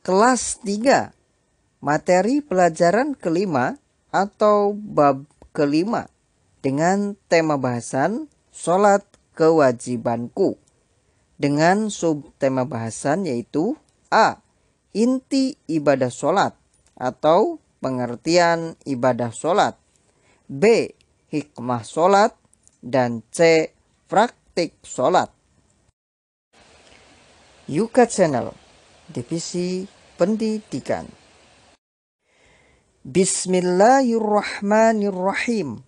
Kelas 3, materi pelajaran kelima atau bab kelima dengan tema bahasan sholat kewajibanku. Dengan subtema bahasan yaitu A. Inti ibadah sholat atau pengertian ibadah sholat, B. Hikmah sholat, dan C. Praktik sholat. Yuka Channel, Divisi Pendidikan. Bismillahirrahmanirrahim.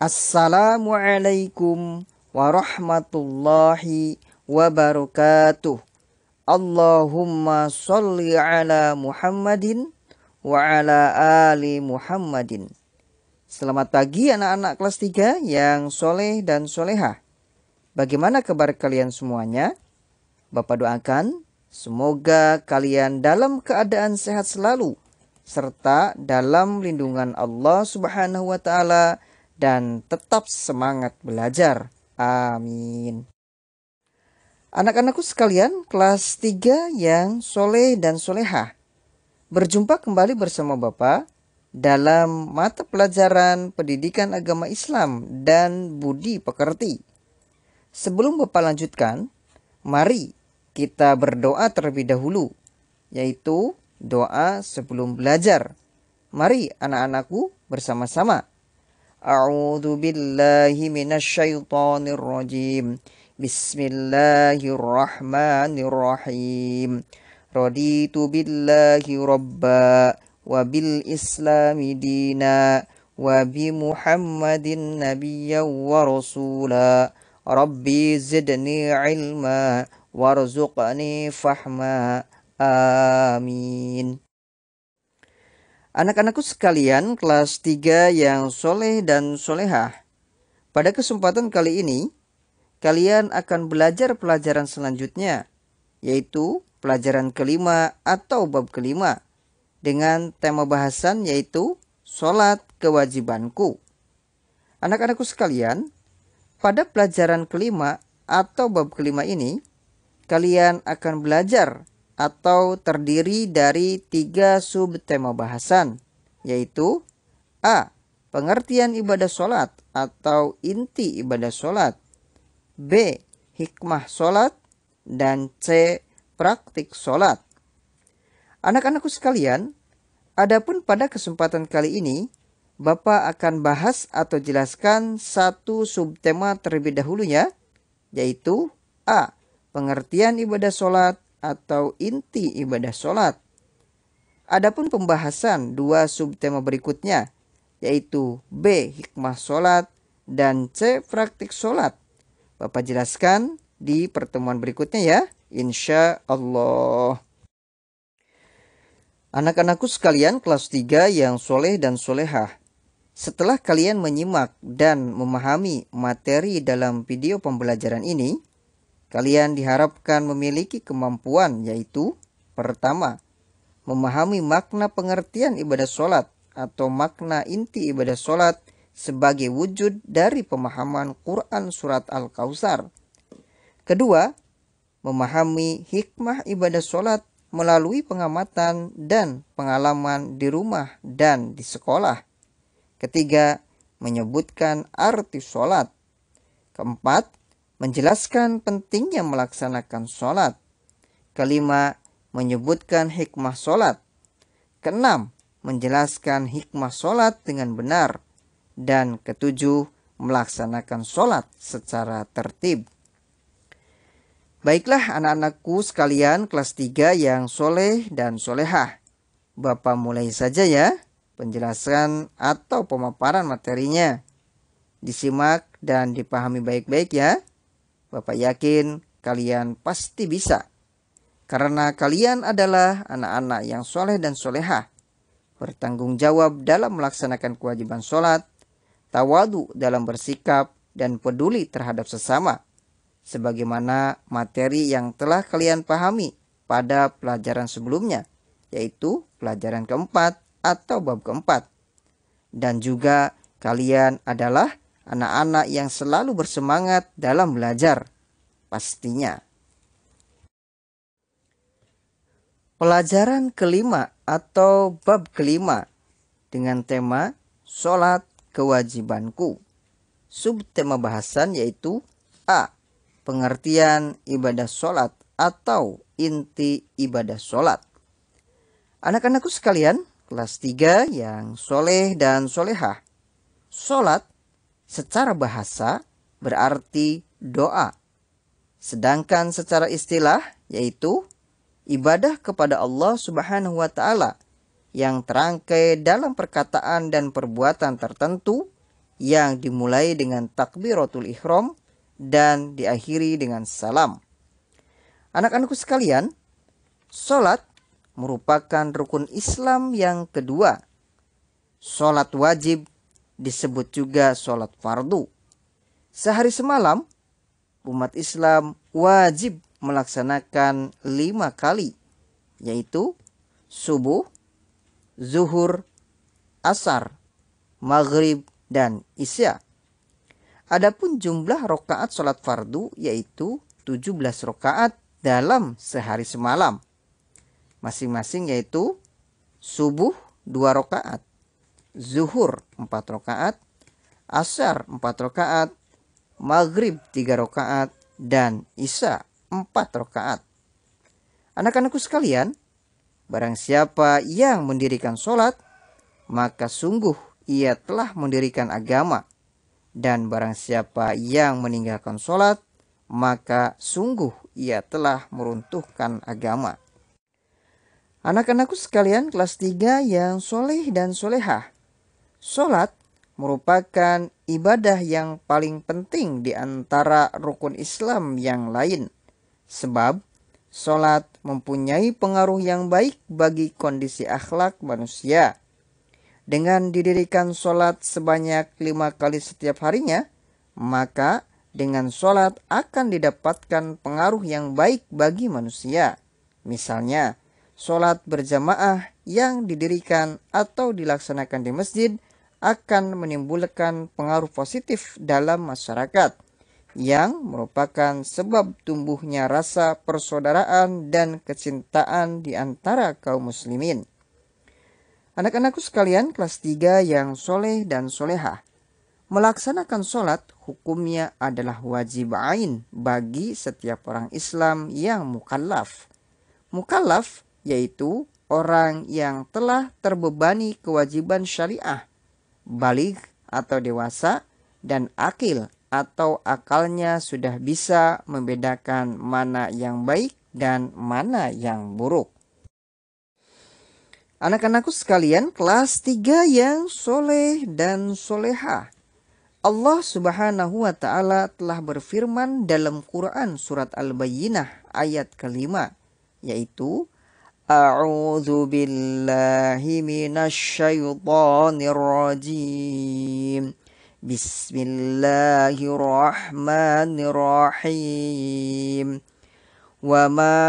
Assalamualaikum warahmatullahi wabarakatuh. Allahumma sholli ala Muhammadin wa ala ali Muhammadin. Selamat pagi anak-anak kelas 3 yang soleh dan solehah. Bagaimana kabar kalian semuanya? Bapak doakan semoga kalian dalam keadaan sehat selalu serta dalam lindungan Allah Subhanahu wa taala dan tetap semangat belajar. Amin. Anak-anakku sekalian, kelas 3 yang soleh dan solehah. Berjumpa kembali bersama Bapak dalam mata pelajaran Pendidikan Agama Islam dan Budi Pekerti. Sebelum Bapak lanjutkan, mari kita berdoa terlebih dahulu, yaitu doa sebelum belajar. Mari anak-anakku bersama-sama. A'udzu billahi minasyaitonir rajim. Bismillahirrahmanirrahim. Raditu billahi rabba wa bil islami dina wa bi Muhammadin nabiyyan wa rasula. Rabbi zidni ilma warzuqni fahma. Amin. Anak-anakku sekalian kelas 3 yang soleh dan solehah. Pada kesempatan kali ini, kalian akan belajar pelajaran selanjutnya, yaitu pelajaran kelima atau bab kelima, dengan tema bahasan yaitu sholat kewajibanku. Anak-anakku sekalian, pada pelajaran kelima atau bab kelima ini, kalian akan belajar atau terdiri dari 3 subtema bahasan, yaitu A. Pengertian ibadah sholat atau inti ibadah sholat, B. Hikmah sholat, dan C. Praktik sholat. Anak-anakku sekalian, adapun pada kesempatan kali ini, Bapak akan bahas atau jelaskan satu subtema terlebih dahulu ya, yaitu A. Pengertian ibadah sholat atau inti ibadah sholat. Adapun pembahasan 2 subtema berikutnya, yaitu B. Hikmah sholat, dan C. Praktik sholat, Bapak jelaskan di pertemuan berikutnya ya, insya Allah. Anak-anakku sekalian kelas 3 yang soleh dan solehah. Setelah kalian menyimak dan memahami materi dalam video pembelajaran ini, kalian diharapkan memiliki kemampuan yaitu pertama, memahami makna pengertian ibadah sholat atau makna inti ibadah sholat sebagai wujud dari pemahaman Quran Surat Al-Kautsar. Kedua, memahami hikmah ibadah sholat melalui pengamatan dan pengalaman di rumah dan di sekolah. Ketiga, menyebutkan arti sholat. Keempat, menjelaskan pentingnya melaksanakan sholat. Kelima, menyebutkan hikmah sholat. Keenam, menjelaskan hikmah sholat dengan benar. Dan ketujuh, melaksanakan sholat secara tertib. Baiklah anak-anakku sekalian kelas 3 yang soleh dan solehah. Bapak mulai saja ya penjelasan atau pemaparan materinya. Disimak dan dipahami baik-baik ya. Bapak yakin kalian pasti bisa. Karena kalian adalah anak-anak yang soleh dan solehah. Bertanggung jawab dalam melaksanakan kewajiban sholat, tawadu dalam bersikap, dan peduli terhadap sesama. Sebagaimana materi yang telah kalian pahami pada pelajaran sebelumnya, yaitu pelajaran keempat atau bab keempat. Dan juga kalian adalah anak-anak yang selalu bersemangat dalam belajar, pastinya. Pelajaran kelima atau bab kelima dengan tema sholat kewajibanku. Subtema bahasan yaitu A. Pengertian ibadah sholat atau inti ibadah sholat. Anak-anakku sekalian, kelas 3 yang soleh dan solehah. Sholat secara bahasa berarti doa. Sedangkan secara istilah yaitu ibadah kepada Allah Subhanahu wa Ta'ala yang terangkai dalam perkataan dan perbuatan tertentu yang dimulai dengan takbiratul ihram dan diakhiri dengan salam. Anak-anakku sekalian, sholat merupakan rukun Islam yang kedua. Sholat wajib disebut juga sholat fardu. Sehari semalam, umat Islam wajib melaksanakan 5 kali, yaitu subuh, zuhur, asar, maghrib, dan isya. Adapun jumlah rakaat sholat fardu yaitu 17 rakaat dalam sehari semalam. Masing-masing yaitu subuh 2 rakaat, zuhur 4 rakaat, asar 4 rakaat, maghrib 3 rakaat, dan isya 4 rakaat. Anak-anakku sekalian, barang siapa yang mendirikan sholat, maka sungguh ia telah mendirikan agama. Dan barang siapa yang meninggalkan sholat, maka sungguh ia telah meruntuhkan agama. Anak-anakku sekalian kelas 3 yang soleh dan solehah. Sholat merupakan ibadah yang paling penting di antara rukun Islam yang lain. Sebab sholat mempunyai pengaruh yang baik bagi kondisi akhlak manusia. Dengan didirikan sholat sebanyak 5 kali setiap harinya, maka dengan sholat akan didapatkan pengaruh yang baik bagi manusia. Misalnya, sholat berjamaah yang didirikan atau dilaksanakan di masjid akan menimbulkan pengaruh positif dalam masyarakat, yang merupakan sebab tumbuhnya rasa persaudaraan dan kecintaan di antara kaum muslimin. Anak-anakku sekalian kelas 3 yang soleh dan solehah. Melaksanakan sholat hukumnya adalah wajib ain bagi setiap orang Islam yang mukallaf. Mukallaf yaitu orang yang telah terbebani kewajiban syariah, baligh atau dewasa, dan akil atau akalnya sudah bisa membedakan mana yang baik dan mana yang buruk. Anak-anakku sekalian kelas 3 yang soleh dan solehah. Allah Subhanahu wa Ta'ala telah berfirman dalam Quran surat Al-Bayyinah ayat kelima, yaitu A'udzu billahi minasyaitonir rajim. Bismillahirrahmanirrahim. Wa ma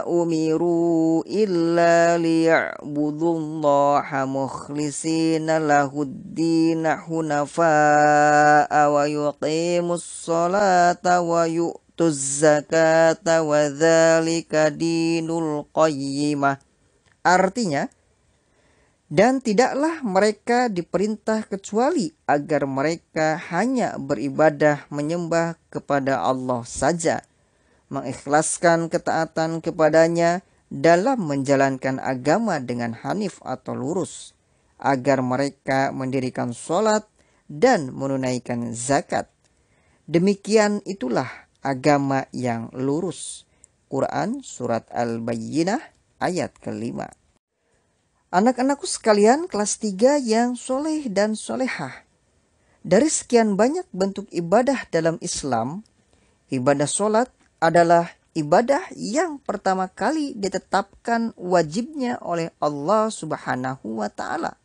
umiru illa liya'budullaha mukhlishina lahuddina hunafa'a wa yuqimus salata wa yu'tuz zakata wa dzalika dinul qayyimah. Artinya, dan tidaklah mereka diperintah kecuali agar mereka hanya beribadah menyembah kepada Allah saja, mengikhlaskan ketaatan kepadanya dalam menjalankan agama dengan hanif atau lurus, agar mereka mendirikan sholat dan menunaikan zakat. Demikian itulah agama yang lurus. Quran surat Al-Bayyinah ayat kelima. Anak-anakku sekalian kelas 3 yang soleh dan solehah. Dari sekian banyak bentuk ibadah dalam Islam, ibadah sholat adalah ibadah yang pertama kali ditetapkan wajibnya oleh Allah Subhanahu wa Ta'ala.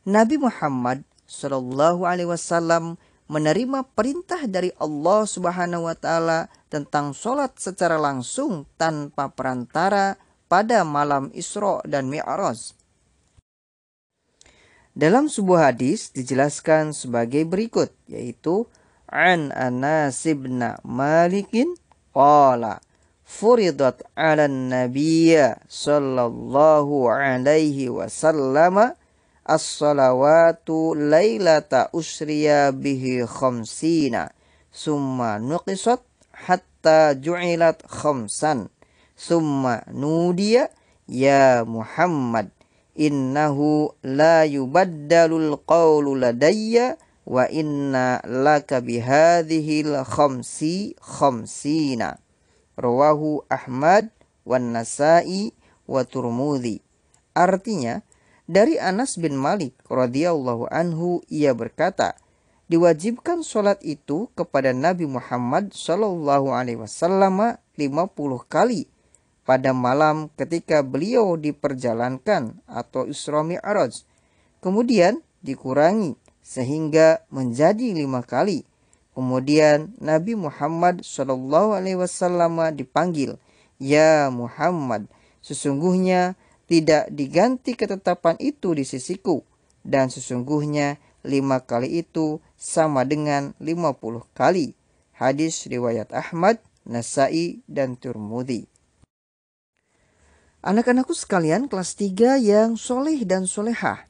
Nabi Muhammad SAW menerima perintah dari Allah Subhanahu wa Ta'ala tentang sholat secara langsung tanpa perantara pada malam Isra dan Mi'raj. Dalam sebuah hadis dijelaskan sebagai berikut, yaitu An Anas bin Malikin qala furidat 'alan nabiyya sallallahu alaihi wasallam as-salawatu lailata usriya bihi khamsina summa nuqisat hatta ju'ilat khamsan summa nudiya ya Muhammad innahu la yubaddalul qawlu ladayya wa inna laka bihadhil khamsi khamsina. Rawahu Ahmad wan Nasa'i wa Turmudzi. Artinya, dari Anas bin Malik radhiyallahu anhu ia berkata, diwajibkan sholat itu kepada Nabi Muhammad sallallahu alaihi wasallam 50 kali pada malam ketika beliau diperjalankan atau Isra Mi'raj. Kemudian dikurangi sehingga menjadi 5 kali. Kemudian Nabi Muhammad sallallahu alaihi wasallam dipanggil, "Ya Muhammad, sesungguhnya tidak diganti ketetapan itu di sisiku, dan sesungguhnya 5 kali itu sama dengan 50 kali." Hadis riwayat Ahmad, Nasa'i, dan Tirmidzi. Anak-anakku sekalian kelas 3 yang soleh dan solehah,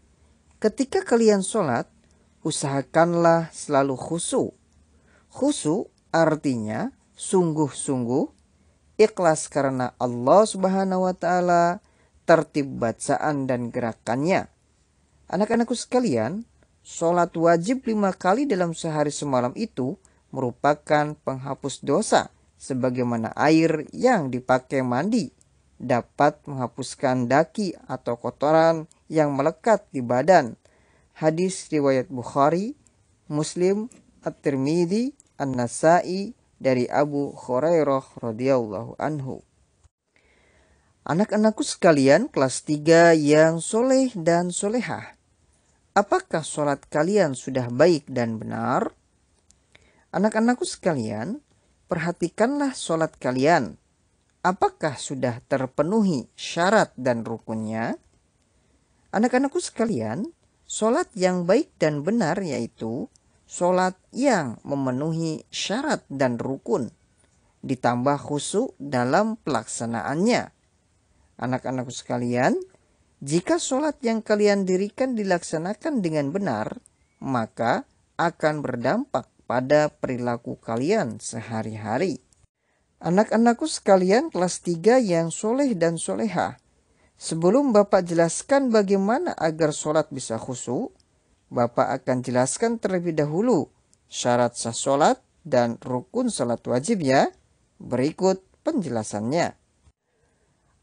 ketika kalian sholat, usahakanlah selalu khusyuk. Khusyuk artinya sungguh-sungguh, ikhlas karena Allah Subhanahu wa taala, tertib bacaan dan gerakannya. Anak-anakku sekalian, sholat wajib 5 kali dalam sehari semalam itu merupakan penghapus dosa, sebagaimana air yang dipakai mandi dapat menghapuskan daki atau kotoran yang melekat di badan. Hadis riwayat Bukhari, Muslim, At-Tirmidzi, An-Nasa'i dari Abu Hurairah radhiyallahu anhu. Anak-anakku sekalian kelas 3 yang soleh dan solehah, apakah sholat kalian sudah baik dan benar? Anak-anakku sekalian, perhatikanlah sholat kalian. Apakah sudah terpenuhi syarat dan rukunnya? Anak-anakku sekalian, sholat yang baik dan benar yaitu sholat yang memenuhi syarat dan rukun, ditambah khusyuk dalam pelaksanaannya. Anak-anakku sekalian, jika sholat yang kalian dirikan dilaksanakan dengan benar, maka akan berdampak pada perilaku kalian sehari-hari. Anak-anakku sekalian kelas 3 yang soleh dan solehah, sebelum Bapak jelaskan bagaimana agar sholat bisa khusyuk, Bapak akan jelaskan terlebih dahulu syarat sah sholat dan rukun sholat wajib ya. Berikut penjelasannya.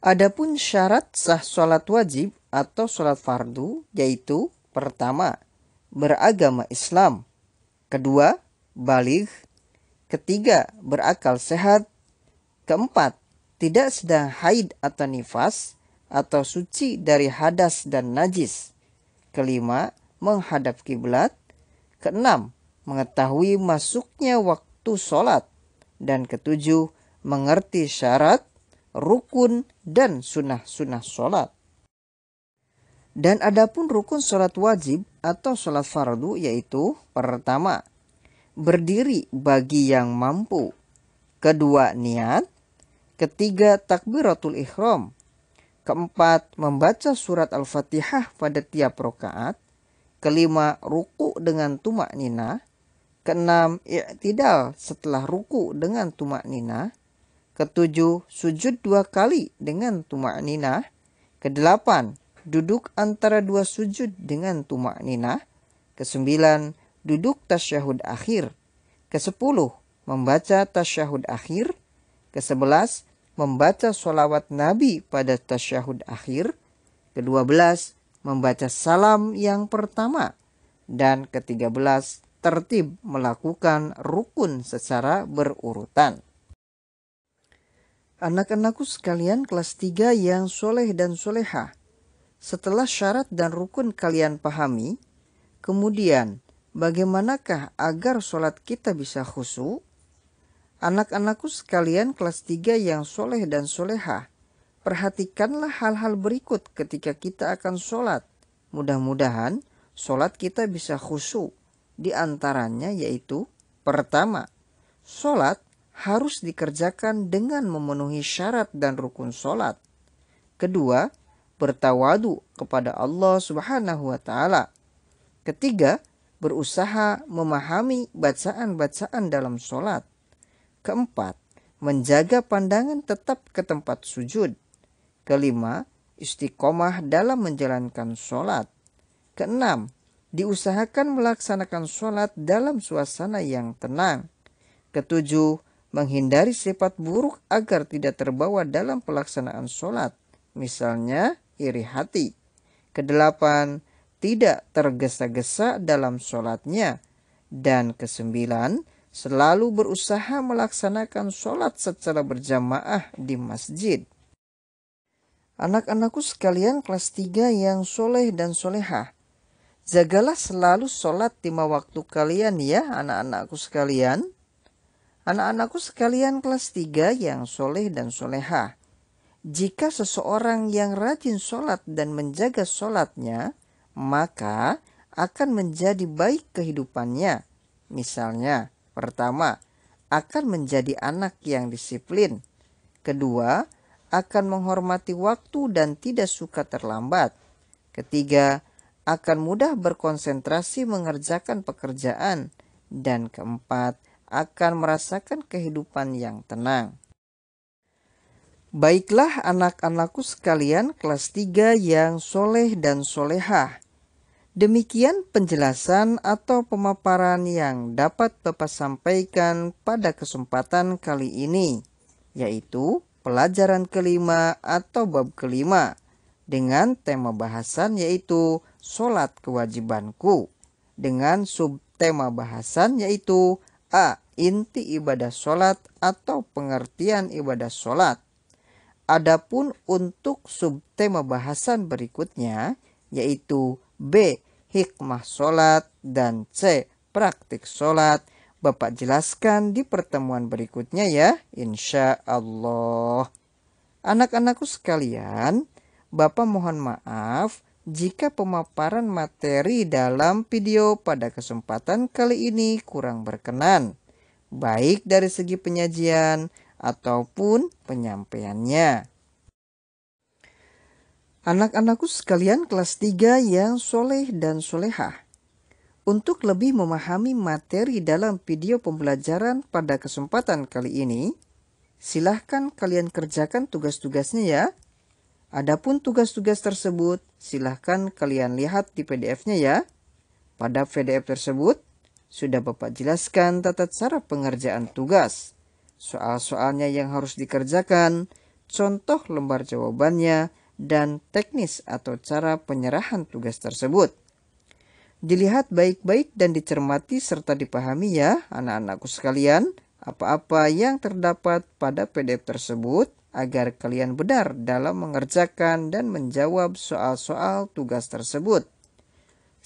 Adapun syarat sah sholat wajib atau sholat fardu yaitu: pertama, beragama Islam; kedua, baligh; ketiga, berakal sehat; keempat, tidak sedang haid atau nifas atau suci dari hadas dan najis; kelima, menghadap kiblat; keenam, mengetahui masuknya waktu sholat; dan ketujuh, mengerti syarat, rukun, dan sunnah-sunnah sholat. Dan adapun rukun sholat wajib atau sholat fardu yaitu: pertama, berdiri bagi yang mampu; kedua, niat; ketiga, takbiratul ihram; keempat, membaca surat Al-Fatihah pada tiap rakaat; kelima, ruku dengan tumakninah; keenam, i'tidal setelah ruku dengan tumakninah; ketujuh, sujud 2 kali dengan tumakninah; kedelapan, duduk antara 2 sujud dengan tumakninah; kesembilan, duduk tasyahud akhir; kesepuluh, membaca tasyahud akhir; kesebelas, membaca sholawat Nabi pada tasyahud akhir; ke-12, membaca salam yang pertama; dan ke-13, tertib melakukan rukun secara berurutan. Anak-anakku sekalian kelas 3 yang soleh dan solehah, setelah syarat dan rukun kalian pahami, kemudian bagaimanakah agar sholat kita bisa khusyuk? Anak-anakku sekalian kelas 3 yang soleh dan solehah, perhatikanlah hal-hal berikut ketika kita akan sholat. Mudah-mudahan sholat kita bisa khusyuk. Di antaranya yaitu: pertama, sholat harus dikerjakan dengan memenuhi syarat dan rukun sholat. Kedua, bertawadu kepada Allah Subhanahu wa Ta'ala. Ketiga, berusaha memahami bacaan-bacaan dalam sholat. Keempat, menjaga pandangan tetap ke tempat sujud. Kelima, istiqomah dalam menjalankan sholat. Keenam, diusahakan melaksanakan sholat dalam suasana yang tenang. Ketujuh, menghindari sifat buruk agar tidak terbawa dalam pelaksanaan sholat, misalnya iri hati. Kedelapan, tidak tergesa-gesa dalam sholatnya. Dan kesembilan, selalu berusaha melaksanakan sholat secara berjamaah di masjid. Anak-anakku sekalian kelas 3 yang soleh dan solehah, jagalah selalu sholat 5 waktu kalian ya anak-anakku sekalian. Anak-anakku sekalian kelas 3 yang soleh dan solehah, jika seseorang yang rajin sholat dan menjaga sholatnya, maka akan menjadi baik kehidupannya. Misalnya, pertama, akan menjadi anak yang disiplin. Kedua, akan menghormati waktu dan tidak suka terlambat. Ketiga, akan mudah berkonsentrasi mengerjakan pekerjaan. Dan keempat, akan merasakan kehidupan yang tenang. Baiklah anak-anakku sekalian kelas 3 yang soleh dan solehah. Demikian penjelasan atau pemaparan yang dapat Bapak sampaikan pada kesempatan kali ini, yaitu pelajaran kelima atau bab kelima dengan tema bahasan yaitu sholat kewajibanku, dengan subtema bahasan yaitu A. Inti ibadah sholat atau pengertian ibadah sholat. Adapun untuk subtema bahasan berikutnya yaitu B. Hikmah sholat dan C. Praktik sholat, Bapak jelaskan di pertemuan berikutnya ya, insya Allah. Anak-anakku sekalian, Bapak mohon maaf jika pemaparan materi dalam video pada kesempatan kali ini kurang berkenan, baik dari segi penyajian ataupun penyampaiannya. Anak-anakku sekalian kelas 3 yang soleh dan solehah, untuk lebih memahami materi dalam video pembelajaran pada kesempatan kali ini, silahkan kalian kerjakan tugas-tugasnya ya. Adapun tugas-tugas tersebut, silahkan kalian lihat di PDF-nya ya. Pada PDF tersebut, sudah Bapak jelaskan tata cara pengerjaan tugas, soal-soalnya yang harus dikerjakan, contoh lembar jawabannya, dan teknis atau cara penyerahan tugas tersebut. Dilihat baik-baik dan dicermati serta dipahami ya anak-anakku sekalian, apa-apa yang terdapat pada PDF tersebut agar kalian benar dalam mengerjakan dan menjawab soal-soal tugas tersebut.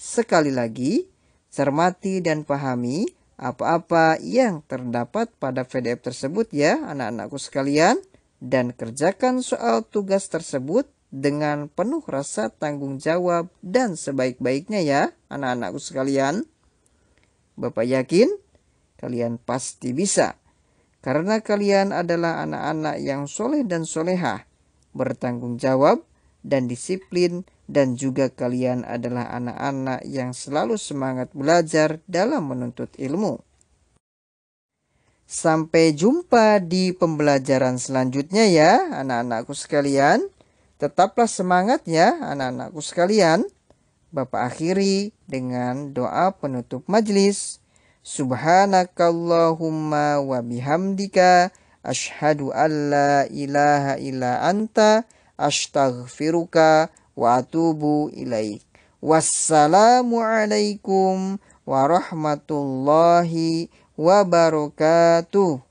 Sekali lagi, cermati dan pahami apa-apa yang terdapat pada PDF tersebut ya anak-anakku sekalian, dan kerjakan soal tugas tersebut dengan penuh rasa tanggung jawab dan sebaik-baiknya ya anak-anakku sekalian. Bapak yakin kalian pasti bisa, karena kalian adalah anak-anak yang soleh dan solehah, bertanggung jawab dan disiplin, dan juga kalian adalah anak-anak yang selalu semangat belajar dalam menuntut ilmu. Sampai jumpa di pembelajaran selanjutnya ya anak-anakku sekalian. Tetaplah semangat ya anak-anakku sekalian. Bapak akhiri dengan doa penutup majlis. Subhanakallahumma wa bihamdika asyhadu an la ilaha illa anta astaghfiruka wa atubu ilaik. Wassalamualaikum warahmatullahi wabarakatuh.